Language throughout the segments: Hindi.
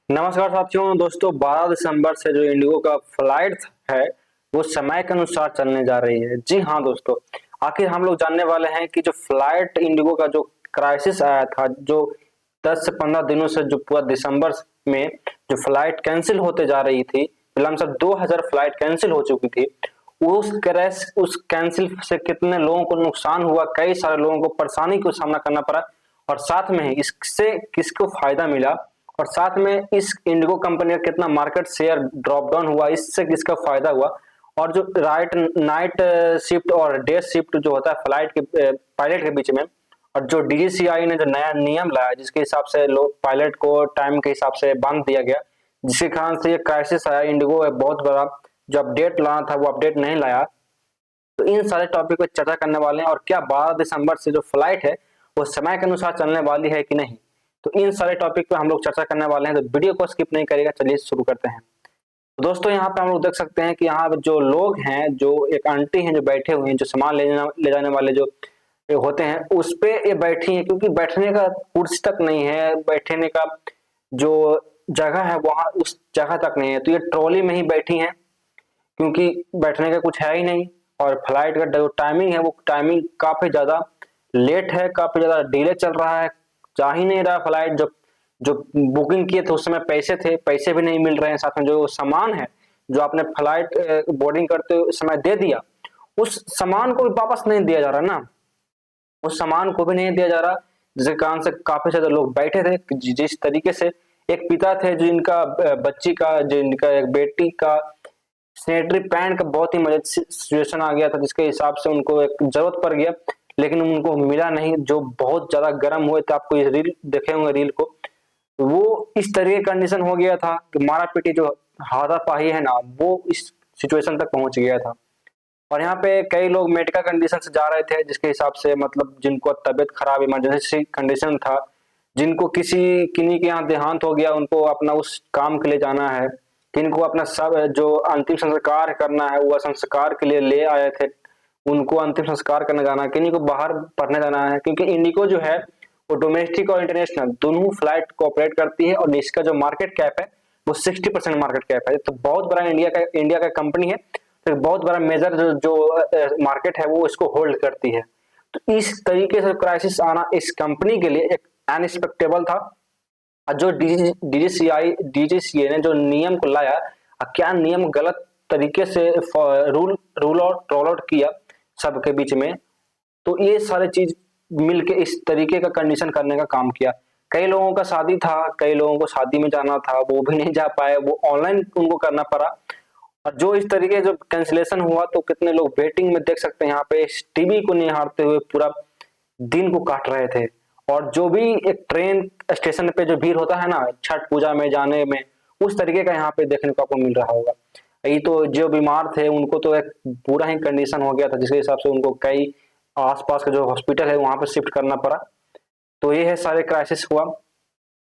नमस्कार साथियों दोस्तों, 12 दिसंबर से जो इंडिगो का फ्लाइट है वो समय के अनुसार चलने जा रही है। जी हाँ दोस्तों, आखिर हम लोग जानने वाले हैं कि जो फ्लाइट इंडिगो का जो क्राइसिस आया था, जो 10 से 15 दिनों से जो पूरा दिसंबर में जो फ्लाइट कैंसिल होते जा रही थी, लमसम 2000 फ्लाइट कैंसिल हो चुकी थी। उस कैंसिल से कितने लोगों को नुकसान हुआ, कई सारे लोगों को परेशानी का सामना करना पड़ा और साथ में ही इससे किसको फायदा मिला और साथ में इस इंडिगो कंपनी का कितना मार्केट शेयर ड्रॉप डाउन हुआ, इससे किसका फायदा हुआ। और जो राइट नाइट शिफ्ट और डे शिफ्ट जो होता है फ्लाइट के पायलट के बीच में, और जो डीजीसीआई ने जो नया नियम लाया जिसके हिसाब से लोग पायलट को टाइम के हिसाब से बांध दिया गया, जिसके कारण से ये क्राइसिस आया। इंडिगो बहुत बड़ा जो अपडेट लाना था वो अपडेट नहीं लाया। तो इन सारे टॉपिक पर चर्चा करने वाले हैं और क्या 12 दिसंबर से जो फ्लाइट है वो समय के अनुसार चलने वाली है कि नहीं। तो इन सारे टॉपिक पे हम लोग चर्चा करने वाले हैं, तो वीडियो को स्किप नहीं करेगा। चलिए शुरू करते हैं। तो दोस्तों यहाँ पे हम लोग देख सकते हैं कि यहाँ पे जो लोग हैं, जो एक आंटी हैं जो बैठे हुए हैं, जो सामान ले जाने वाले जो होते हैं उस पे ये बैठी हैं, क्योंकि बैठने का कुर्सी तक नहीं है, बैठने का जो जगह है वहां उस जगह तक नहीं है, तो ये ट्रॉली में ही बैठी हैं क्योंकि बैठने का कुछ है ही नहीं। और फ्लाइट का जो टाइमिंग है वो टाइमिंग काफी ज्यादा लेट है, काफी ज्यादा डिले चल रहा है, जा ही नहीं रहा फ्लाइट। जो जो बुकिंग किए थे उस समय पैसे थे, पैसे भी नहीं मिल रहे हैं। साथ में जो सामान है जो आपने फ्लाइट बोर्डिंग करते समय दे दिया, उस सामान को भी वापस नहीं दिया जा रहा ना, उस सामान को भी नहीं दिया जा रहा, जिसके कारण से काफी ज्यादा लोग बैठे थे। जिस तरीके से एक पिता थे जिनका बच्ची का, जिनका एक बेटी का सैनिटरी पैड का बहुत ही मदद सिचुएशन आ गया था, जिसके हिसाब से उनको एक जरूरत पड़ गया लेकिन उनको मिला नहीं, जो बहुत ज्यादा गर्म हुए थे। आपको ये रील देखे होंगे, रील को, वो इस तरह का कंडीशन हो गया था कि मारा पीटी जो हाथापाई है ना, वो इस सिचुएशन तक पहुंच गया था। और यहाँ पे कई लोग मेडिकल कंडीशन से जा रहे थे, जिसके हिसाब से मतलब जिनको तबियत खराब, इमरजेंसी कंडीशन था, जिनको किन्हीं के यहाँ देहांत हो गया, उनको अपना उस काम के लिए जाना है, किनको अपना सब जो अंतिम संस्कार करना है वह संस्कार के लिए ले आए थे, उनको अंतिम संस्कार करने जाना है, किन्हीं को बाहर पढ़ने जाना है। क्योंकि इंडिगो जो है वो डोमेस्टिक और इंटरनेशनल दोनों फ्लाइट को ऑपरेट करती है और इसका जो मार्केट कैप है वो 60% मार्केट कैप है। तो बहुत बड़ा इंडिया का कंपनी है, तो बहुत बड़ा मेजर जो मार्केट है वो इसको होल्ड करती है। तो इस तरीके से क्राइसिस आना इस कंपनी के लिए एक अनएक्सपेक्टेबल था। जो डीजीसीए ने जो नियम को लाया, क्या नियम गलत तरीके से rule rule out roll out किया सबके बीच में, तो ये सारे चीज मिलके इस तरीके का कंडीशन करने का काम किया। कई लोगों का शादी था, कई लोगों को शादी में जाना था, वो भी नहीं जा पाए, वो ऑनलाइन उनको करना पड़ा। और जो इस तरीके जो कैंसिलेशन हुआ तो कितने लोग वेटिंग में देख सकते हैं, यहाँ पे टीवी को निहारते हुए पूरा दिन को काट रहे थे। और जो भी एक ट्रेन स्टेशन पे जो भीड़ होता है ना छठ पूजा में जाने में, उस तरीके का यहाँ पे देखने को आपको मिल रहा होगा। ये तो जो बीमार थे उनको तो एक पूरा ही कंडीशन हो गया था, जिसके हिसाब से उनको कई आसपास का जो हॉस्पिटल है वहां पे शिफ्ट करना पड़ा। तो ये है सारे क्राइसिस हुआ।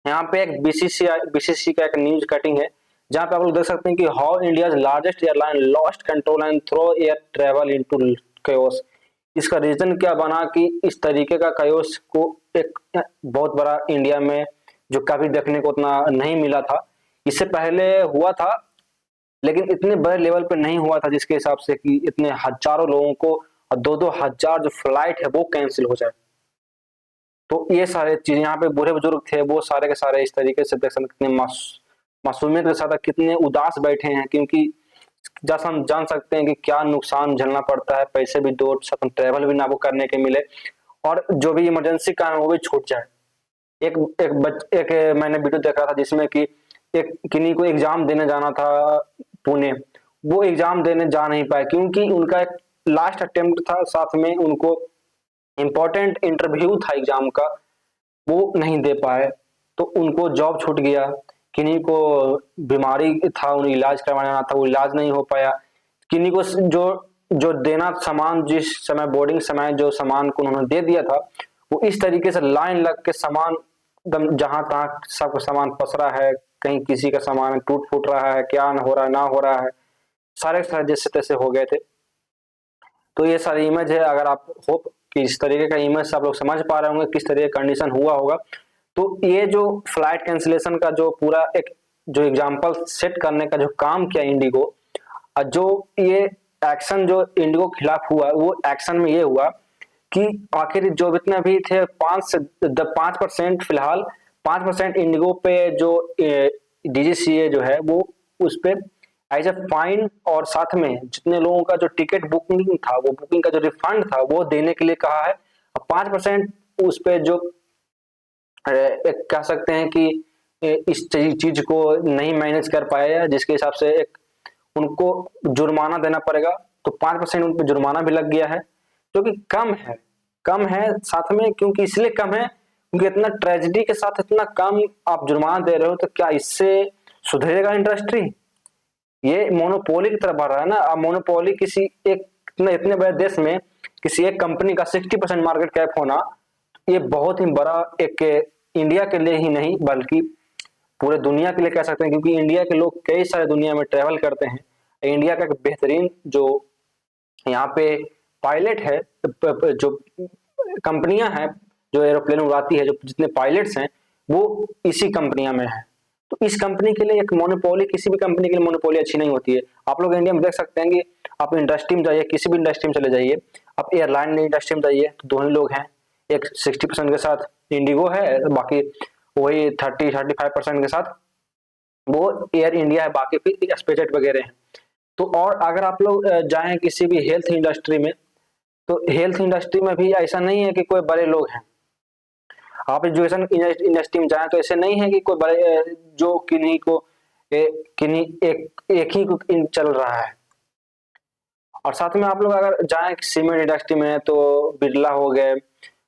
यहाँ पे एक बीसीसी का एक न्यूज कटिंग है, जहाँ पे आप लोग देख सकते हैं कि how India largest airline lost control and throw air travel into chaos। इसका रीजन क्या बना कि इस तरीके का chaos को एक बहुत बड़ा इंडिया में जो कभी देखने को उतना नहीं मिला था। इससे पहले हुआ था लेकिन इतने बड़े लेवल पे नहीं हुआ था, जिसके हिसाब से कि इतने हजारों लोगों को और 2-2 हजार जो फ्लाइट है वो कैंसिल हो जाए। तो ये सारे चीज यहाँ पे बूढ़े बुजुर्ग थे, वो सारे के सारे इस तरीके से देख सकते कितने मासूमियत के साथ कितने उदास बैठे हैं, क्योंकि जैसा हम जान सकते हैं कि क्या नुकसान झेलना पड़ता है, पैसे भी दो, साथ ट्रेवल भी ना वो करने के मिले, और जो भी इमरजेंसी काम है वो भी छूट जाए। एक मैंने वीडियो देखा था जिसमें कि एक किन्हीं को एग्जाम देने जाना था पुणे, वो एग्जाम देने जा नहीं पाए क्योंकि उनका एक लास्ट अटेम्प्ट था, साथ में उनको इम्पोर्टेंट इंटरव्यू था एग्जाम का, वो नहीं दे पाए तो उनको जॉब छूट गया। किन्हीं को बीमारी था, उन्हें इलाज करवाना था, वो इलाज नहीं हो पाया। किन्हीं को जो जो देना सामान, जिस समय बोर्डिंग समय जो सामान को उन्होंने दे दिया था, वो इस तरीके से लाइन लग के सामान एकदम जहां तहां सबका सामान पसरा है, कहीं किसी का सामान टूट फूट रहा है, क्या हो रहा है ना हो रहा है, सारे सारे जैसे तैसे हो गए थे। तो ये सारी इमेज है, अगर आप होप कि इस तरीके का इमेज से आप लोग समझ पा रहे होंगे किस तरीके का कंडीशन हुआ होगा। तो ये जो फ्लाइट कैंसिलेशन का जो पूरा एक जो एग्जाम्पल सेट करने का जो काम किया इंडिगो, जो ये एक्शन जो इंडिगो के खिलाफ हुआ, वो एक्शन में ये हुआ कि आखिर जो जितने भी थे 5% फिलहाल 5% इंडिगो पे जो डीजीसीए जो है वो उस पे एज ए फाइन, और साथ में जितने लोगों का जो टिकट बुकिंग था वो बुकिंग का जो रिफंड था वो देने के लिए कहा है। 5% उस पे जो एक कह सकते हैं कि इस चीज को नहीं मैनेज कर पाया, जिसके हिसाब से एक उनको जुर्माना देना पड़ेगा। तो 5% उन पर जुर्माना भी लग गया है, जो कि कम है साथ में, क्योंकि इसलिए कम है क्योंकि इतना ट्रेजेडी के साथ इतना कम आप जुर्माना दे रहे हो, तो क्या इससे सुधरेगा इंडस्ट्री? ये मोनोपोली की तरफ बढ़ रहा है ना। अब मोनोपोली किसी एक इतने बड़े देश में किसी एक कंपनी का 60% मार्केट कैप होना, ये बहुत ही बड़ा एक इंडिया के लिए ही नहीं बल्कि पूरे दुनिया के लिए कह सकते हैं, क्योंकि इंडिया के लोग कई सारे दुनिया में ट्रेवल करते हैं। इंडिया का एक बेहतरीन जो यहाँ पे पायलट है, जो कंपनियां हैं जो एरोप्लेन उड़ाती है, जो जितने पायलट्स हैं वो इसी कंपनियां में है। तो इस कंपनी के लिए एक मोनोपोली, किसी भी कंपनी के लिए मोनोपोली अच्छी नहीं होती है। आप लोग इंडिया में देख सकते हैं कि आप इंडस्ट्री में जाइए, किसी भी इंडस्ट्री में चले जाइए, आप एयरलाइन इंडस्ट्री में जाइए तो दोनों लोग हैं, एक 60% के साथ इंडिगो है, बाकी वही 30-35% के साथ वो एयर इंडिया है, बाकी फिर स्पेसजेट वगैरह है। तो और अगर आप लोग जाएं किसी भी हेल्थ इंडस्ट्री में, तो हेल्थ इंडस्ट्री में भी ऐसा नहीं है कि कोई बड़े लोग हैं। आप एजुकेशन इंडस्ट्री में जाएं तो ऐसे नहीं है कि कोई बड़े जो किन्हीं को किन्हीं एक ही को चल रहा है। और साथ में आप लोग अगर जाएं सीमेंट इंडस्ट्री में तो बिरला हो गए,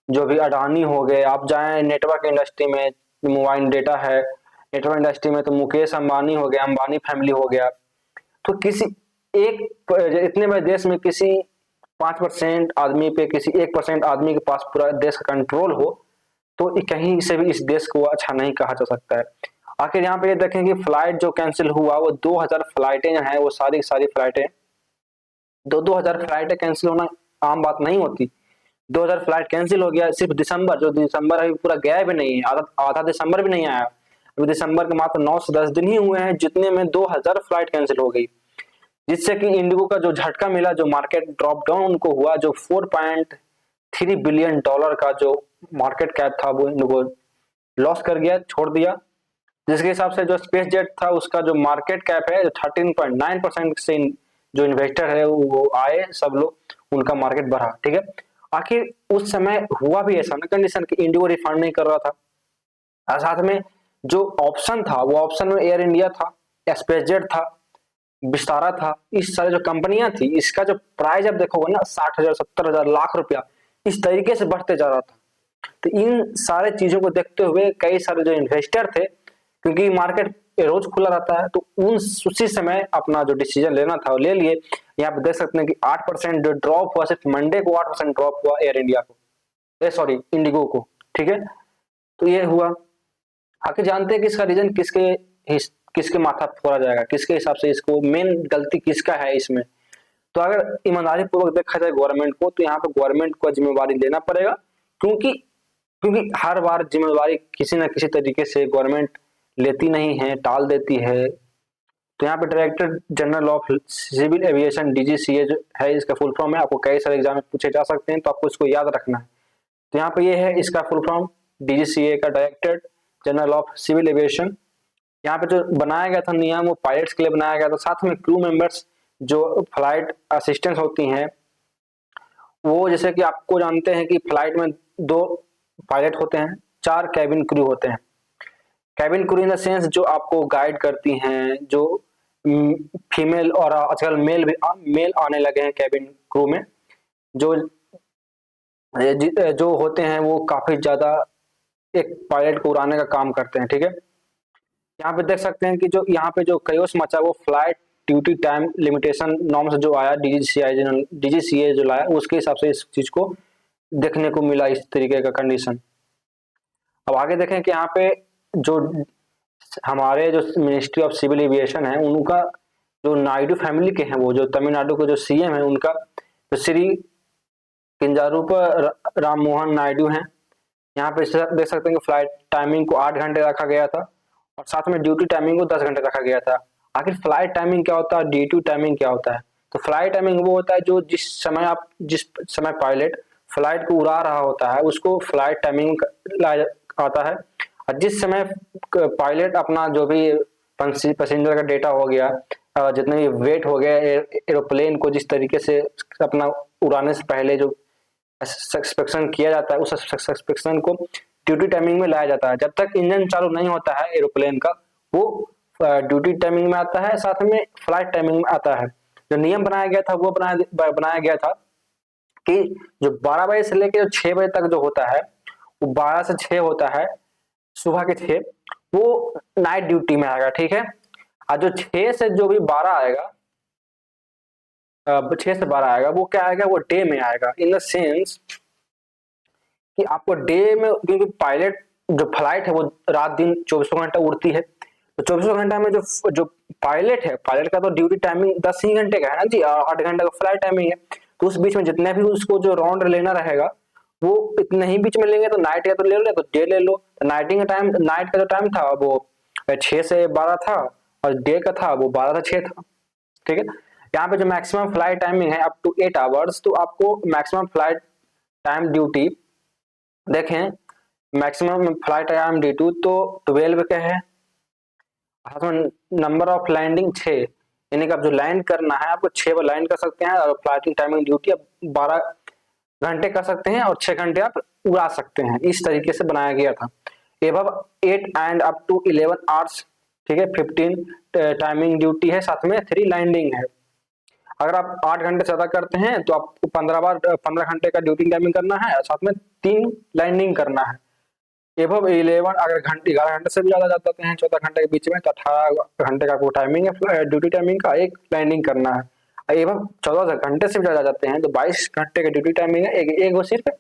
जो भी अडानी हो गए। आप जाएं नेटवर्क इंडस्ट्री में, मोबाइल डेटा है, नेटवर्क इंडस्ट्री में तो मुकेश अंबानी हो गया, अंबानी फैमिली हो गया। तो किसी एक इतने बड़े देश में किसी 5% आदमी पे, किसी 1% आदमी के पास पूरा देश का कंट्रोल हो, तो कहीं से भी इस देश को अच्छा नहीं कहा जा सकता है। आखिर यहाँ पे ये देखें कि फ्लाइट जो कैंसिल हुआ वो 2000 फ्लाइटें जो हैं वो सारी फ्लाइटें 2000 फ्लाइटें कैंसिल होना आम बात नहीं होती। 2000 फ्लाइट कैंसिल हो गया सिर्फ दिसंबर, जो दिसंबर अभी पूरा गया भी नहीं है, आधा दिसंबर भी नहीं आया। अभी दिसंबर के मात्र 9 से 10 दिन ही हुए हैं, जितने में 2000 फ्लाइट कैंसिल हो गई, जिससे कि इंडिगो का जो झटका मिला, जो मार्केट ड्रॉप डाउन उनको हुआ, जो 4.3 बिलियन डॉलर का जो मार्केट कैप था वो इंडिगो लॉस कर गया, छोड़ दिया। जिसके हिसाब से जो स्पेस जेट था उसका जो मार्केट कैप है 13.9% से जो इन्वेस्टर है वो आए, सब लोग उनका मार्केट बढ़ा। ठीक है, आखिर उस समय हुआ भी ऐसा ना कंडीशन कि इंडिगो रिफंड नहीं कर रहा था, और साथ में जो ऑप्शन था वो ऑप्शन में एयर इंडिया था, स्पेस जेट था, विस्तारा था, इस सारे जो कंपनियां थी, इसका जो प्राइस आप देखोगे ना 60,000 70,000 लाख रुपया इस तरीके से बढ़ते जा रहा था। तो इन सारे चीजों को देखते हुए कई सारे जो इन्वेस्टर थे, क्योंकि मार्केट रोज खुला रहता है, तो उसी समय अपना जो डिसीजन लेना था वो ले लिए। यहाँ पे देख सकते हैं कि 8% जो ड्रॉप हुआ, सिर्फ मंडे को 8% ड्रॉप हुआ एयर इंडिया को, सॉरी इंडिगो को। ठीक है, तो ये हुआ। आखिर जानते हैं कि इसका रीजन किसके माथा फोड़ा जाएगा, किसके हिसाब से इसको मेन गलती किसका है इसमें। तो अगर ईमानदारी पूर्वक देखा जाए गवर्नमेंट को, तो यहाँ पे गवर्नमेंट को जिम्मेवारी लेना पड़ेगा, क्योंकि क्योंकि हर बार जिम्मेवारी किसी न किसी तरीके से गवर्नमेंट लेती नहीं है, टाल देती है। तो यहाँ पे director general of civil aviation DGCA जो है, इसका फुल फॉर्म है, आपको कई सारे एग्जाम में पूछे जा सकते हैं, तो आपको इसको याद रखना है। तो यहाँ पे ये है इसका फुल फॉर्म, डीजीसीए का director general of civil aviation. यहाँ पे जो बनाया गया था नियम वो पायलट्स के लिए बनाया गया था, साथ में क्रू मेंबर्स जो फ्लाइट असिस्टेंट्स होती हैं, वो जैसे कि आपको जानते हैं कि फ्लाइट में 2 पायलट होते हैं, 4 कैबिन क्रू होते हैं। Cabin crew in the sense जो आपको गाइड करती हैं, जो फीमेल और आजकल मेल आने लगे हैं कैबिन क्रू में, जो जो होते हैं वो काफी ज्यादा एक पायलट को उड़ाने का काम करते हैं। ठीक है, यहाँ पे देख सकते हैं कि जो यहाँ पे जो कयोस मचा वो flight duty time limitation norms जो आया डीजीसीए जो लाया, उसके हिसाब से इस चीज को देखने को मिला, इस तरीके का कंडीशन। अब आगे देखें कि यहाँ पे जो हमारे जो मिनिस्ट्री ऑफ सिविल एविएशन है, उनका जो नायडू फैमिली के हैं, वो जो तमिलनाडु के जो सीएम है, उनका तो श्री किंजारूप राम मोहन नायडू हैं। यहाँ पे देख सकते हैं कि फ्लाइट टाइमिंग को 8 घंटे रखा गया था, और साथ में ड्यूटी टाइमिंग को 10 घंटे रखा गया था। आखिर फ्लाइट टाइमिंग क्या होता है, ड्यूटी टाइमिंग क्या होता है? तो फ्लाइट टाइमिंग वो होता है जो जिस समय पायलट फ्लाइट को उड़ा रहा होता है उसको फ्लाइट टाइमिंग आता है। और जिस समय पायलट अपना जो भी पैसेंजर का डेटा हो गया, जितने भी वेट हो गया एरोप्लेन को जिस तरीके से अपना उड़ाने से पहले जो सस्पेंशन किया जाता है उस सस्पेंशन को ड्यूटी टाइमिंग में लाया जाता है। जब तक इंजन चालू नहीं होता है एरोप्लेन का वो ड्यूटी टाइमिंग में आता है, साथ में फ्लाइट टाइमिंग में आता है। जो नियम बनाया गया था वो बनाया गया था कि जो 12 बजे से लेकर 6 बजे तक जो होता है वो 12 से 6 होता है, सुबह के 6 वो नाइट ड्यूटी में आएगा, ठीक है। और जो 6 से जो भी 12 आएगा, 6 से 12 आएगा वो क्या आएगा, वो डे में आएगा। इन द सेंस कि आपको डे में, क्योंकि पायलट जो फ्लाइट है वो रात दिन 24 घंटा उड़ती है, तो 24 घंटा में जो पायलट है, पायलट का तो ड्यूटी टाइमिंग 10 ही घंटे का है ना जी, 8 घंटे का फ्लाइट टाइमिंग है। तो उस बीच में जितने भी उसको जो राउंड लेना रहेगा वो इतने ही बीच में लेंगे। तो नाइट का तो ले लो, तो डे ले लो। नाइट का जो टाइम था वो 6 से 12 था और डे का था वो 12 से 6 था, ठीक है। यहाँ पे जो मैक्सिमम फ्लाइट टाइमिंग है अप टू 8 आवर्स, तो आपको मैक्सिमम फ्लाइट टाइम ड्यूटी देखें, मैक्सिमम फ्लाइट टाइम ड्यूटी तो 12 का है। नंबर ऑफ लैंडिंग 6, यानी कि आप जो लैंड करना है आपको 6 बार लैंड कर सकते हैं, और फ्लाइटिंग टाइमिंग ड्यूटी आप 12 घंटे कर सकते हैं और 6 घंटे आप उड़ा सकते हैं। इस तरीके से बनाया गया था। Above 8 and up to 11 hours, ठीक है, 15 टाइमिंग ड्यूटी है, साथ में 3 लैंडिंग है। अगर आप 8 घंटे से ज्यादा करते हैं तो आपको 15 घंटे का ड्यूटी टाइमिंग करना है और साथ में 3 लैंडिंग करना है। एबव 11, अगर 11 घंटे से भी ज्यादा जाते हैं 14 घंटे के बीच में, तो 18 घंटे का वो टाइमिंग है ड्यूटी टाइमिंग का, एक लैंडिंग करना है। एबव 14 घंटे से भी ज्यादा जाते हैं तो 22 घंटे का ड्यूटी टाइमिंग है, एक वो सिर्फ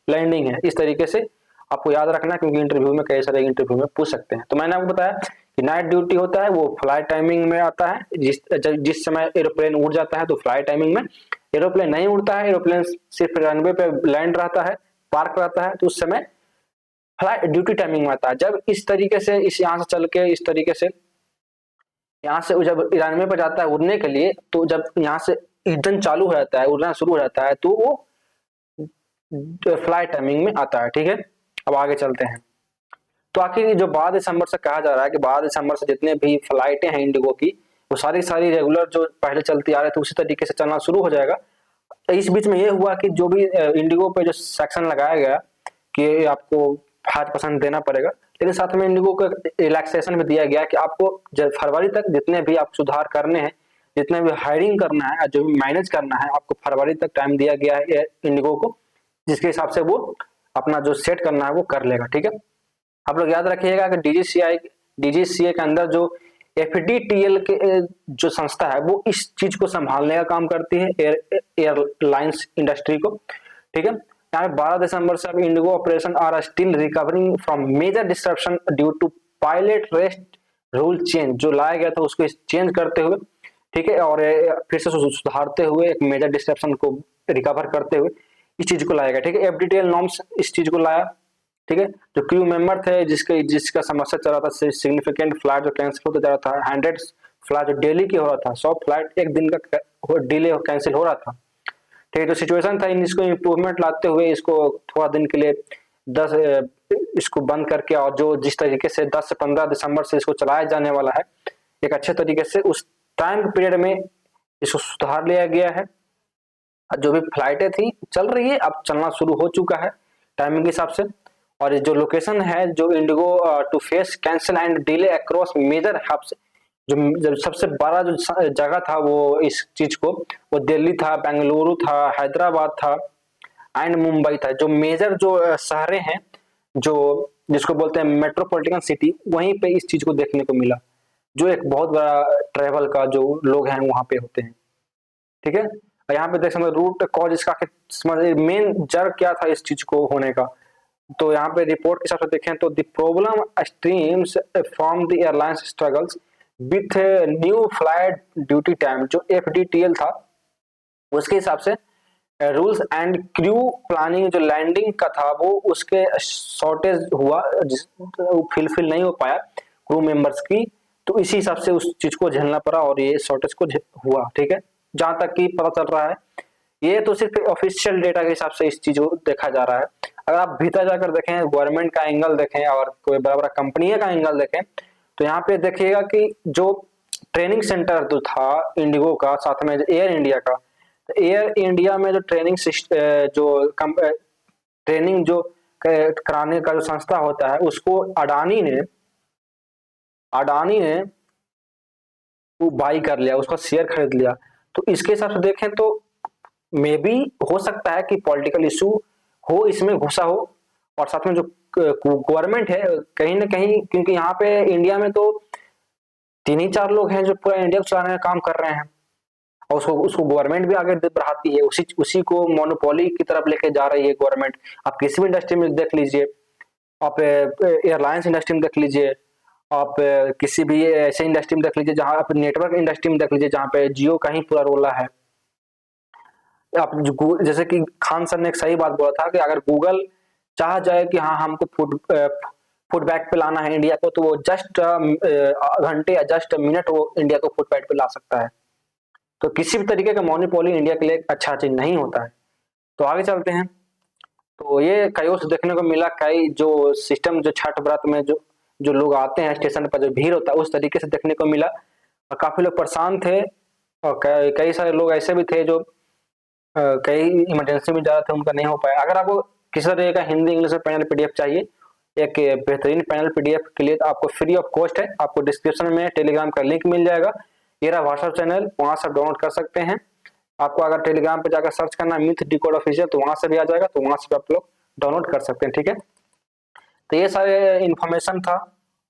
लैंडिंग है। इस तरीके से आपको याद रखना है, क्योंकि इंटरव्यू में कई सारे इंटरव्यू में पूछ सकते हैं। तो मैंने आपको बताया कि नाइट ड्यूटी होता है वो फ्लाइट टाइमिंग में आता है, जिस समय एरोप्लेन उड़ जाता है तो फ्लाइट टाइमिंग में। एरोप्लेन नहीं उड़ता है, एरोप्लेन सिर्फ रनवे पे लैंड रहता है, पार्क रहता है, तो उस समय फ्लाइट ड्यूटी टाइमिंग में आता है। जब इस तरीके से यहाँ से चल के इस तरीके से यहाँ से जब 91 पर जाता है उड़ने के लिए, तो जब यहाँ से इंजन चालू हो जाता है, उड़ना शुरू हो जाता है, तो वो फ्लाइट टाइमिंग में आता है, ठीक है। अब आगे चलते हैं। तो आखिर जो 12 दिसंबर से कहा जा रहा है कि 12 दिसंबर से जितने भी फ्लाइटें हैं इंडिगो की वो सारी रेगुलर जो पहले चलती आ रहे थे उसी तरीके से चलना शुरू हो जाएगा। इस बीच में ये हुआ कि जो भी इंडिगो पे जो सेक्शन लगाया गया कि आपको 5% देना पड़ेगा, लेकिन साथ में इंडिगो को रिलैक्सेशन भी दिया गया कि आपको फरवरी तक जितने भी आप सुधार करने हैं, जितने भी हायरिंग करना है, जो भी मैनेज करना है, आपको फरवरी तक टाइम दिया गया है इंडिगो को, जिसके हिसाब से वो अपना जो सेट करना है वो कर लेगा, ठीक है। आप लोग याद रखिएगा कि डीजीसीए के अंदर जो एफडीटीएल के जो संस्था है वो इस चीज को संभालने का काम करती है, एयरलाइंस इंडस्ट्री को, ठीक है। यहाँ पे 12 दिसंबर से अब IndiGo operation are still recovering from major disruption due to pilot rest rule change, जो लाया गया था उसको चेंज करते हुए, ठीक है, और फिर से सुधारते हुए एक मेजर डिस्ट्रप्शन को रिकवर करते हुए इस चीज को लाया गया, ठीक है। एफडीटीएल नॉर्म्स इस चीज को लाया, ठीक है। जो क्रू मेंबर थे जिसका समस्या चल रहा था, सिग्निफिकेंट फ्लाइट जो कैंसिल होता जा रहा था, 100 फ्लाइट जो डेली की हो रहा था, 100 फ्लाइट एक दिन का डिले कैंसिल हो रहा था, ठीक है। जो सिचुएशन था इसको इम्प्रूवमेंट लाते हुए इसको थोड़ा दिन के लिए 10 इसको बंद करके, और जो जिस तरीके से 10 से 15 दिसंबर से इसको चलाया जाने वाला है एक अच्छे तरीके से, उस टाइम पीरियड में इसको सुधार लिया गया है। जो भी फ्लाइटें थी चल रही है, अब चलना शुरू हो चुका है टाइमिंग के हिसाब से। और जो लोकेशन है जो IndiGo to face cancel and delay across major hubs, जो सबसे बड़ा जो जगह था वो इस चीज को, वो दिल्ली था, बेंगलुरु था, हैदराबाद था एंड मुंबई था। जो मेजर जो शहरें हैं जो जिसको बोलते हैं मेट्रोपॉलिटन सिटी, वहीं पे इस चीज को देखने को मिला, जो एक बहुत बड़ा ट्रेवल का जो लोग हैं वहां पे होते हैं, ठीक है। यहाँ पे देख सकते रूट कॉज इसका मेन जड़ क्या था इस चीज को होने का। तो यहाँ पे रिपोर्ट के हिसाब से देखें तो the problem streams from the airlines struggles with new flight duty time, जो एफडीटीएल था उसके हिसाब से रूल्स एंड क्रू प्लानिंग जो लैंडिंग का था वो उसके शॉर्टेज हुआ, फुलफिल नहीं हो पाया। क्रू मेंबर्स की, तो इसी हिसाब से उस चीज को झेलना पड़ा और ये शॉर्टेज को हुआ। ठीक है, जहां तक कि पता चल रहा है, ये तो सिर्फ ऑफिशियल डेटा के हिसाब से इस चीज को देखा जा रहा है। अगर आप भीतर जाकर देखें, गवर्नमेंट का एंगल देखें और कोई बड़ा बड़ा कंपनी का एंगल देखें, तो यहाँ पे देखिएगा कि जो ट्रेनिंग सेंटर जो था इंडिगो का, साथ में एयर इंडिया का, एयर इंडिया में जो ट्रेनिंग जो कराने का जो संस्था होता है, उसको अडानी ने वो बाई कर लिया, उसका शेयर खरीद लिया। तो इसके हिसाब से देखें तो मे बी हो सकता है कि पॉलिटिकल इशू हो, इसमें घुसा हो, और साथ में जो गवर्नमेंट है कहीं ना कहीं, क्योंकि यहाँ पे इंडिया में तो 3 ही 4 लोग हैं जो पूरा इंडिया को चलाने का काम कर रहे हैं, और उसको उसको गवर्नमेंट भी आगे बढ़ाती है, उसी को मोनोपोली की तरफ लेके जा रही है गवर्नमेंट। आप किसी भी इंडस्ट्री में देख लीजिए, आप एयरलाइंस इंडस्ट्री में देख लीजिए, आप किसी भी ऐसे इंडस्ट्री में देख लीजिए, जहां आप नेटवर्क इंडस्ट्री में देख लीजिए, जहां पे जियो का ही पूरा रोल है। आप जैसे कि खान सर ने एक सही बात बोला था कि अगर गूगल चाह जाए कि हाँ हमको फुट बैक पे लाना है इंडिया को, तो वो जस्ट घंटे या जस्ट मिनट वो इंडिया को फुट बैक पे ला सकता है। तो किसी भी तरीके का मोनोपोली इंडिया के लिए एक अच्छा चीज नहीं होता है। तो आगे चलते हैं। तो ये कई देखने को मिला, कई जो सिस्टम जो छठ व्रत में जो जो लोग आते हैं स्टेशन पर, जो भीड़ होता है उस तरीके से देखने को मिला, और काफी लोग परेशान थे, और कई सारे लोग ऐसे भी थे जो कई इमरजेंसी में जा रहे थे, उनका नहीं हो पाया। अगर आपको किसी तरह का हिंदी इंग्लिश में पैनल पीडीएफ चाहिए, एक बेहतरीन पैनल पीडीएफ के लिए आपको फ्री ऑफ कॉस्ट है, आपको डिस्क्रिप्शन में टेलीग्राम का लिंक मिल जाएगा, ये रहा व्हाट्सएप चैनल, वहां से डाउनलोड कर सकते हैं। आपको अगर टेलीग्राम पे जाकर सर्च करना मिथ डिकोड ऑफिशियल, तो वहां से भी आ जाएगा, तो वहां से भी आप लोग डाउनलोड कर सकते हैं। ठीक है, तो ये सारे इंफॉर्मेशन था।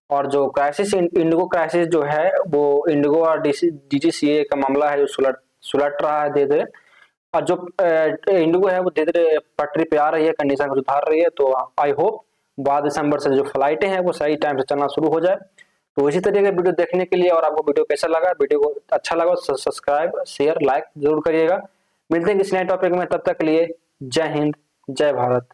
और जो क्राइसिस, इंडिगो क्राइसिस जो है, वो इंडिगो और डीजीसीए का मामला है जो सुलट रहा है धीरे धीरे, और जो इंडिगो है वो धीरे धीरे पटरी पे आ रही है, कंडीशन को सुधार रही है। तो आई होप 12 दिसंबर से जो फ्लाइटें हैं वो सही टाइम से चलना शुरू हो जाए। तो इसी तरीके के वीडियो देखने के लिए, और आपको वीडियो कैसा लगा, वीडियो को अच्छा लगा तो सब्सक्राइब शेयर लाइक जरूर करिएगा। मिलते हैं किसी नए टॉपिक में, तब तक के लिए जय हिंद जय भारत।